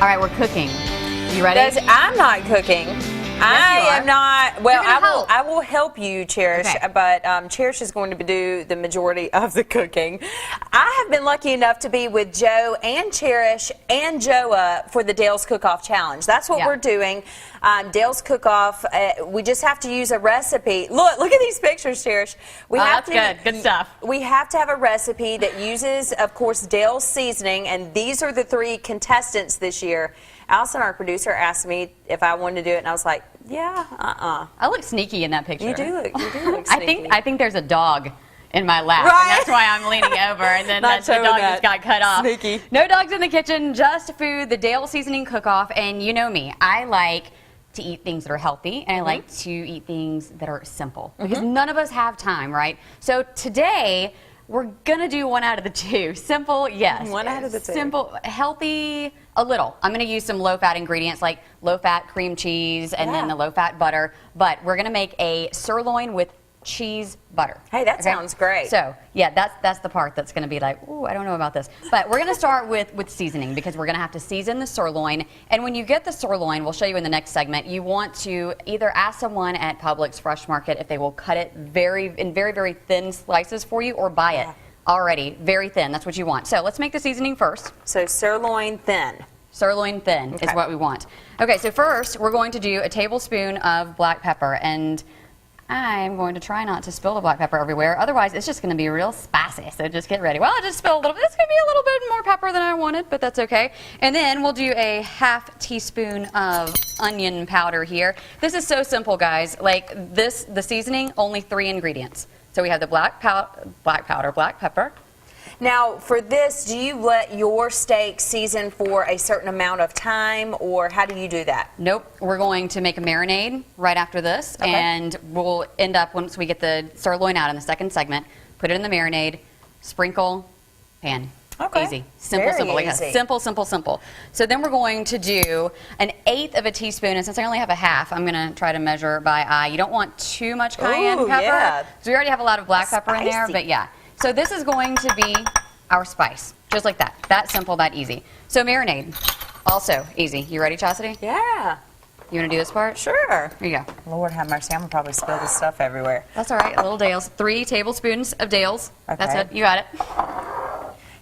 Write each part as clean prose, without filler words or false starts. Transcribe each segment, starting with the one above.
All right, we're cooking. You ready? I'm not cooking. I am not. Well, I will help you, Cherish, but Cherish is going to do the majority of the cooking. I have been lucky enough to be with Joe and Cherish and Joa for the Dale's Cook-Off Challenge. That's what we're doing. Dale's Cook-Off. We just have to use a recipe. Look at these pictures, Cherish. That's good. Good stuff. We have to have a recipe that uses, of course, Dale's seasoning, and these are the 3 contestants this year. Allison, our producer, asked me if I wanted to do it, and I was like, yeah, I look sneaky in that picture. You do look sneaky. I think there's a dog in my lap, and that's why I'm leaning over, and then the dog just got cut off. Sneaky. No dogs in the kitchen, just food, the Dale Seasoning Cook-Off, and you know me, I like to eat things that are healthy, and I like to eat things that are simple, because none of us have time, right? So today, we're gonna do one out of the 2. Simple, yes. One out of the 2. Simple, healthy, a little. I'm gonna use some low-fat ingredients like low-fat cream cheese and then the low-fat butter. But we're gonna make a sirloin with cheese butter. Hey, that sounds great. So yeah, that's the part that's gonna be like, ooh, I don't know about this. But we're gonna start with seasoning, because we're gonna have to season the sirloin. And when you get the sirloin, we'll show you in the next segment, you want to either ask someone at Publix Fresh Market if they will cut it in very thin slices for you, or buy it already very thin. That's what you want. So let's make the seasoning first. So sirloin thin. Sirloin thin is what we want. Okay, so first we're going to do a tablespoon of black pepper, and I'm going to try not to spill the black pepper everywhere. Otherwise, it's just going to be real spicy. So just get ready. Well, I just spilled a little bit. It's going to be a little bit more pepper than I wanted, but that's okay. And then we'll do a half teaspoon of onion powder here. This is so simple, guys. Like this, the seasoning, only 3 ingredients. So we have the black pepper. Now, for this, do you let your steak season for a certain amount of time, or how do you do that? Nope. We're going to make a marinade right after this, and we'll end up, once we get the sirloin out in the second segment, put it in the marinade, sprinkle, pan. Okay. Easy. Simple, simple. Like easy. Simple. So then we're going to do 1/8 of a teaspoon, and since I only have a half, I'm going to try to measure by eye. You don't want too much cayenne pepper, because we already have a lot of black pepper in there, but yeah. So this is going to be our spice, just like that. That simple, that easy. So marinade, also easy. You ready, Chastity? Yeah. You want to do this part? Sure. Here you go. Lord have mercy, I'm going to probably spill this stuff everywhere. That's all right, a little Dale's. 3 tablespoons of Dale's. Okay. That's it, you got it.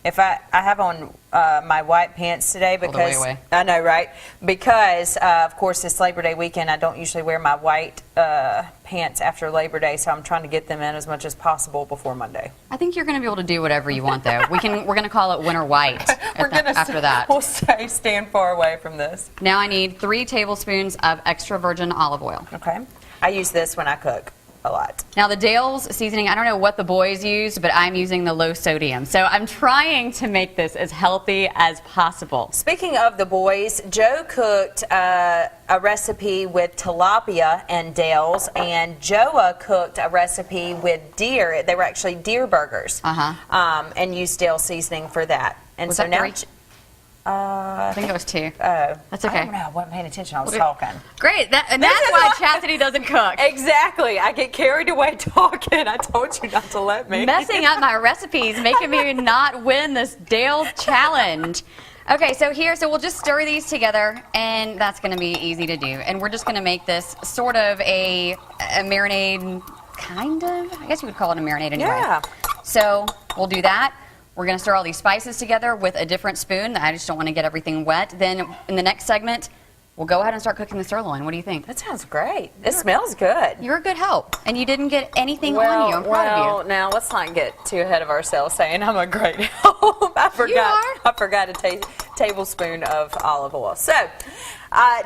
If I have on my white pants today, because away. I know, right? Because of course this Labor Day weekend, I don't usually wear my white pants after Labor Day, so I'm trying to get them in as much as possible before Monday. I think you're going to be able to do whatever you want, though. We're going to call it winter white after that. We'll stand far away from this. Now I need 3 tablespoons of extra virgin olive oil. Okay. I use this when I cook a lot. Now the Dale's seasoning, I don't know what the boys use, but I'm using the low sodium. So I'm trying to make this as healthy as possible. Speaking of the boys, Joe cooked a recipe with tilapia and Dale's, and Joa cooked a recipe with deer. They were actually deer burgers. And used Dale's seasoning for that. And was so that now 3? I think it was 2. That's okay. I don't know. I wasn't paying attention. I was talking. Great. That's why Chastity doesn't cook. Exactly. I get carried away talking. I told you not to let me. Messing up my recipes, making me not win this Dale challenge. Okay, so we'll just stir these together, and that's going to be easy to do. And we're just going to make this sort of a marinade, kind of. I guess you would call it a marinade anyway. Yeah. So we'll do that. We're going to stir all these spices together with a different spoon. I just don't want to get everything wet. Then in the next segment, we'll go ahead and start cooking the sirloin. What do you think? That sounds great. It smells good. You're a good help. And you didn't get anything on you. I'm proud of you. Now let's not get too ahead of ourselves saying I'm a great help. I forgot a tablespoon of olive oil. So,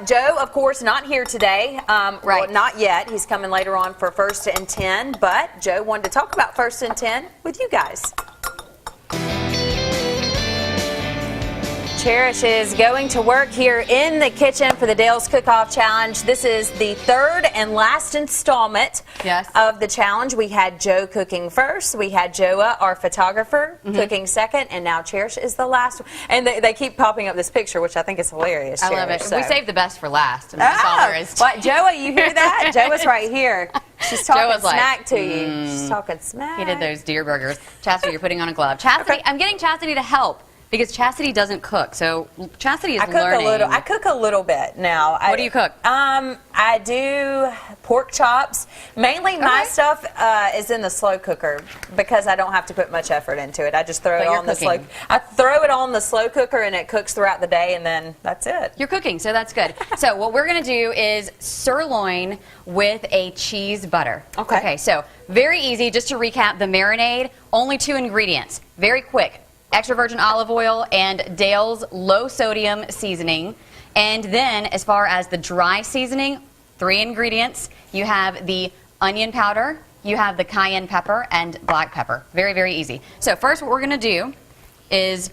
Joe, of course, not here today. Right. Well, not yet. He's coming later on for First and 10. But Joe wanted to talk about First and 10 with you guys. Cherish is going to work here in the kitchen for the Dale's Cook-Off Challenge. This is the 3rd and last installment of the challenge. We had Joe cooking first. We had Joa, our photographer, cooking second. And now Cherish is the last one. And they keep popping up this picture, which I think is hilarious. I love it. So. We saved the best for last. And that's all there is. What, Joa, you hear that? Joa's right here. She's talking smack to you. She's talking smack. He did those deer burgers. Chastity, you're putting on a glove. Chastity, I'm getting Chastity to help. Because Chastity doesn't cook, so Chastity is I cook learning. I cook a little bit now. What do you cook? I do pork chops. Mainly my stuff is in the slow cooker because I don't have to put much effort into it. I just throw it on the slow. I throw it on the slow cooker and it cooks throughout the day, and then that's it. You're cooking, so that's good. So what we're gonna do is sirloin with a cheese butter. Okay. Okay. So very easy. Just to recap, the marinade, only 2 ingredients. Very quick. Extra virgin olive oil and Dale's low sodium seasoning. And then as far as the dry seasoning, 3 ingredients. You have the onion powder, you have the cayenne pepper, and black pepper. Very, very easy. So first what we're going to do is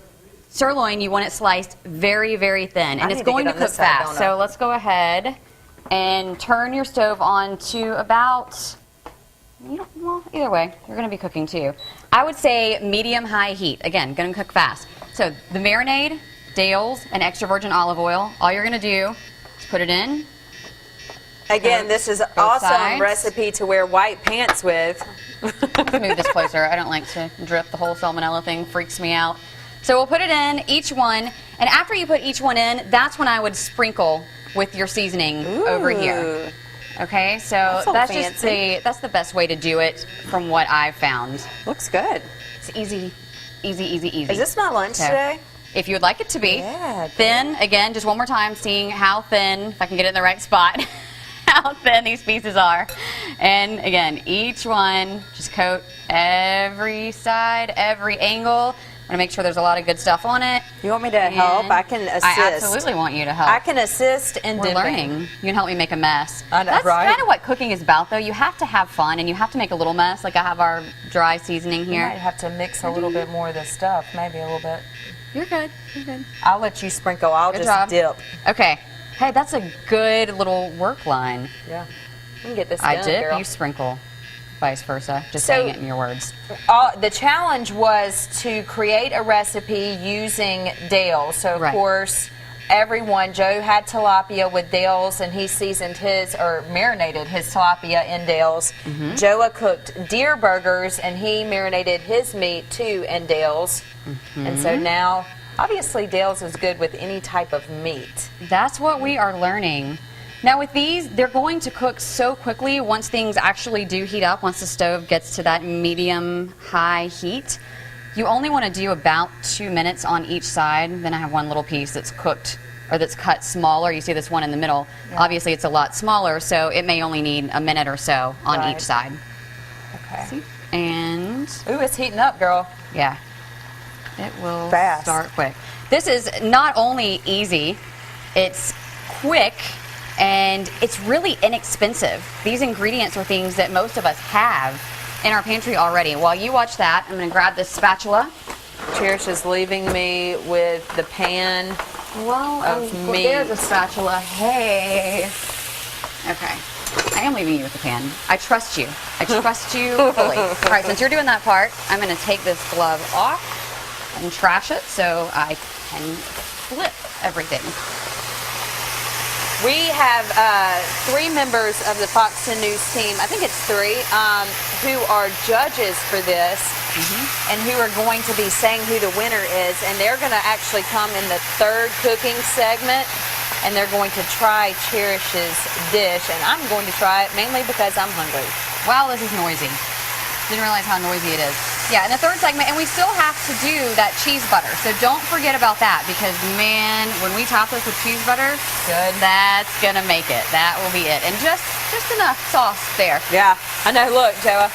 sirloin, you want it sliced very, very thin. And it's going to cook fast. So let's go ahead and turn your stove on to about... well, either way, you're going to be cooking too. I would say medium-high heat. Again, going to cook fast. So the marinade, Dale's, and extra virgin olive oil. All you're going to do is put it in. Again, this is an awesome recipe to wear white pants with. Let's move this closer. I don't like to drip. The whole salmonella thing freaks me out. So we'll put it in, each one. And after you put each one in, that's when I would sprinkle with your seasoning over here. Okay, so that's just that's the best way to do it from what I've found. Looks good. It's easy, easy, easy, easy. Is this my lunch today? If you would like it to be. Yeah. Thin, again, just one more time, seeing how thin, if I can get it in the right spot, how thin these pieces are. And again, each one, just coat every side, every angle. I want to make sure there's a lot of good stuff on it. You want me to help? I can assist. I absolutely want you to help. I can assist in dipping. We're learning. You can help me make a mess. That's kind of what cooking is about, though. You have to have fun, and you have to make a little mess. Like I have our dry seasoning here. You might have to mix a little bit more of this stuff, maybe a little bit. You're good. You're good. I'll let you sprinkle. I'll just dip. Okay. Hey, that's a good little work line. Yeah. We can get this done, I dip, girl. you sprinkle. Vice versa, just saying it in your words. The challenge was to create a recipe using Dale. So, of course, Joe had tilapia with Dale's, and he seasoned his, or marinated his tilapia in Dale's. Joa cooked deer burgers, and he marinated his meat, too, in Dale's. And so now, obviously, Dale's is good with any type of meat. That's what we are learning. Now with these, they're going to cook so quickly once things actually do heat up, once the stove gets to that medium-high heat. You only want to do about 2 minutes on each side. Then I have one little piece that's cooked, or that's cut smaller. You see this one in the middle. Yeah. Obviously it's a lot smaller, so it may only need a minute or so on each side. Okay. See? And... ooh, it's heating up, girl. Yeah. It will start quick. This is not only easy, it's quick, and it's really inexpensive. These ingredients are things that most of us have in our pantry already. While you watch that, I'm going to grab this spatula. Cherish is leaving me with the pan of meat. There's a spatula. Hey. Okay. I am leaving you with the pan. I trust you. I trust you fully. All right, since you're doing that part, I'm going to take this glove off and trash it so I can flip everything. We have 3 members of the Fox 10 News team, I think it's 3, who are judges for this and who are going to be saying who the winner is. And they're going to actually come in the 3rd cooking segment, and they're going to try Cherish's dish. And I'm going to try it mainly because I'm hungry. Wow, this is noisy. Didn't realize how noisy it is. Yeah, in the 3rd segment, and we still have to do that cheese butter. So don't forget about that, because man, when we top this with cheese butter, that's gonna make it. That will be it, and just enough sauce there. Yeah, I know. Look, Joa.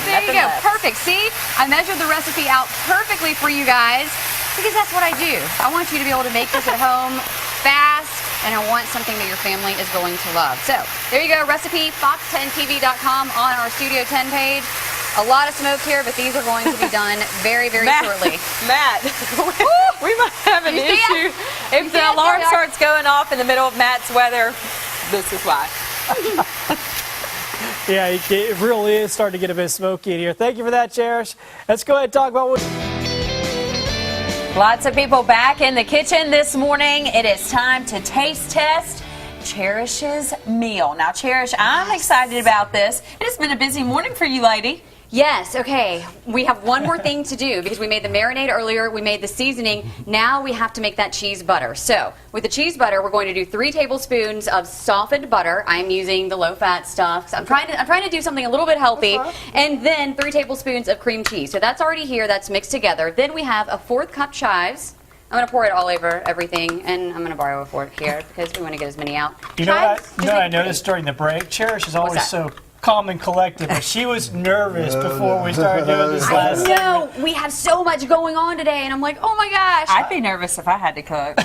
There you go. Perfect. See, I measured the recipe out perfectly for you guys, because that's what I do. I want you to be able to make this at home fast, and I want something that your family is going to love. So there you go, recipe, fox10tv.com on our Studio 10 page. A lot of smoke here, but these are going to be done very, very shortly. Matt, we might have an issue. If the alarm starts going off in the middle of Matt's weather, this is why. Yeah, it really is starting to get a bit smoky in here. Thank you for that, Cherish. Let's go ahead and talk about what... Lots of people back in the kitchen this morning. It is time to taste test Cherish's meal. Now, Cherish, I'm excited about this. It has been a busy morning for you, lady. Yes, okay. We have one more thing to do because we made the marinade earlier, we made the seasoning. Now we have to make that cheese butter. So, with the cheese butter, we're going to do 3 tablespoons of softened butter. I'm using the low-fat stuff. So I'm trying to do something a little bit healthy. And then 3 tablespoons of cream cheese. So that's already here, that's mixed together. Then we have a 1/4 cup chives. I'm going to pour it all over everything, and I'm going to borrow a fork here because we want to get as many out. You know what I noticed during the break? Cherish is always so calm and collected, but she was nervous before we started doing this last segment. No, we have so much going on today, and I'm like, oh my gosh. I'd be nervous if I had to cook.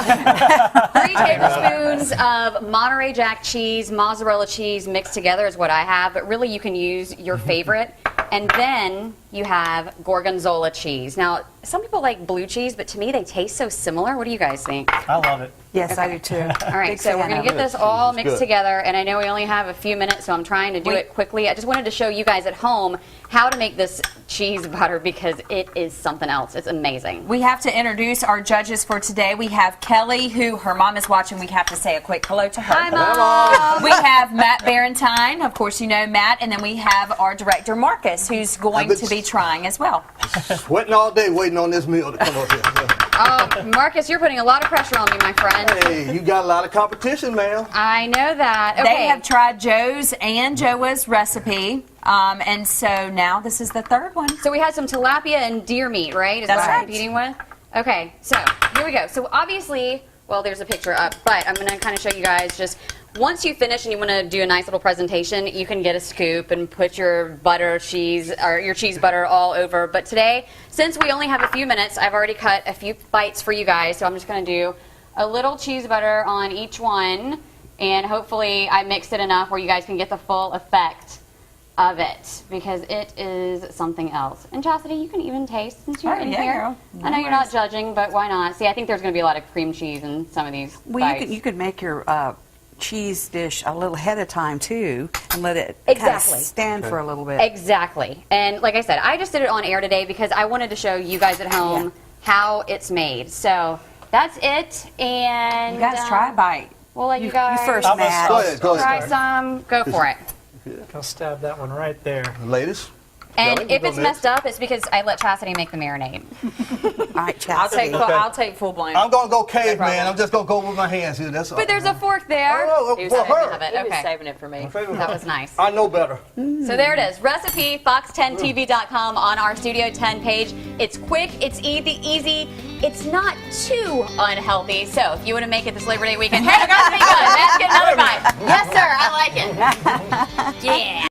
3 tablespoons of Monterey Jack cheese, mozzarella cheese mixed together is what I have, but really you can use your favorite. And then you have gorgonzola cheese. Now, some people like blue cheese, but to me they taste so similar. What do you guys think? I love it. Yes, I do too. All right, so we're going to get this all mixed together, and I know we only have a few minutes, so I'm trying to do it quickly. I just wanted to show you guys at home how to make this cheese butter because it is something else. It's amazing. We have to introduce our judges for today. We have Kelly, who her mom is watching. We have to say a quick hello to her. Hi, Mom. We have Matt Barentine. Of course, you know Matt. And then we have our director, Marcus, who's going to be trying as well. Sweating all day waiting on this meal to come up here. Oh, Marcus, you're putting a lot of pressure on me, my friend. Hey, you got a lot of competition, man. I know that. Okay. They have tried Joe's and Joa's recipe. And so now this is the third one. So we had some tilapia and deer meat, right? Is That's what right. I'm competing with? Okay, so here we go. So obviously, well, there's a picture up, but I'm going to kind of show you guys just once you finish and you want to do a nice little presentation, you can get a scoop and put your butter, cheese, or your cheese butter all over. But today, since we only have a few minutes, I've already cut a few bites for you guys, so I'm just going to do a little cheese butter on each one, and hopefully I mixed it enough where you guys can get the full effect of it, because it is something else. And Chastity, you can even taste since you're in here. Girl. I know you're not judging, but why not? See, I think there's going to be a lot of cream cheese in some of these bites. You could make your cheese dish a little ahead of time too, and let it kind of stand for a little bit. Exactly. And like I said, I just did it on air today because I wanted to show you guys at home how it's made. So that's it. And You guys try a bite. We'll let you guys You first, Matt. Go ahead. try some. Go for it. I'll stab that one right there. Ladies. And Kelly, you if go it's next. messed up, it's because I let Chastity make the marinade. All right, I'll Chastity. take I'll take full blame. I'm going to go caveman. problem. I'm just going to go with my hands here. That's all. But there's a fork there. Oh, He was for saving her. of it. He was Okay. saving it for me. That was nice. I know better. So there it is. Recipe, fox10tv.com on our Studio 10 page. It's quick, it's easy, it's not too unhealthy. So if you want to make it this Labor Day weekend, hey, we're going to be good. Let's get another bite. Yes, sir, I like it. Yeah.